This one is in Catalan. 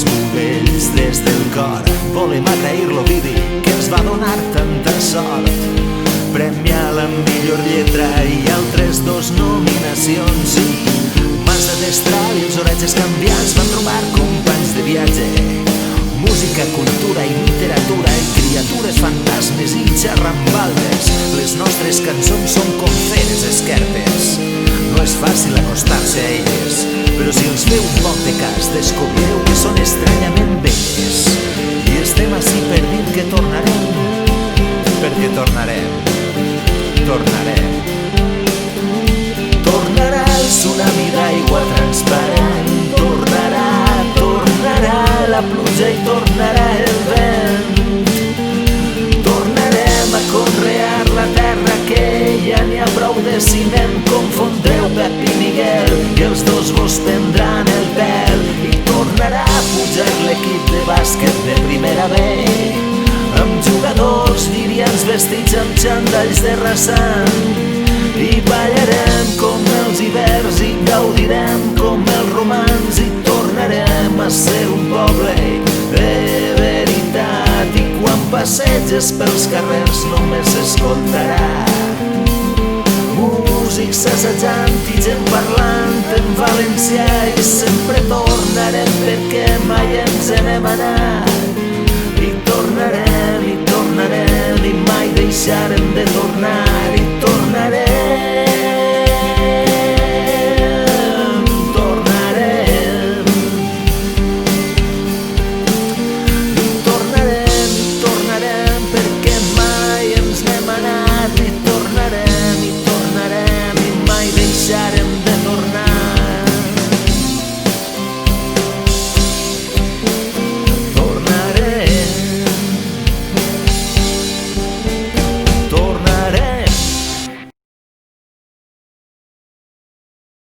els budells des del cor. Volem agrair l'Ovidi que ens va donar tanta sort, premiar la millor lletra i altres 2 nominacions. I mans de destral i els oratges canviants van trobar companys de viatge, música, cultura i literatura i criatures fantasmes i xarrambaldes. Les nostres cançons són com feres esquerpes. No és fàcil acostar-se a elles, però si els feu un poc de cas descobrireu que són estranyament belles. I estem ací per dir que tornarem, perquè tornarem, tornarem. Tornarà el tsunami d'aigua transparent, tornarà, tornarà la pluja i tornarà el vent. Tornarem a conrear la terra que ja n'hi ha prou de ciment. Confondreu Pep i Miguel i els 2 vos prendran el pèl. I tornarà a pujar l'equip de bàsquet de primera B, amb jugadors lirians vestits amb xandalls de rasant. I ballarem com els hiverns i gaudirem com els romans. I tornarem a ser un poble de veritat. I quan passeges pels carrers només s'escoltarà músics assajant i gent parlant en valencià. I sempre tornarem perquè mai ens n'hem anat. I tornarem i mai deixarem de tornar.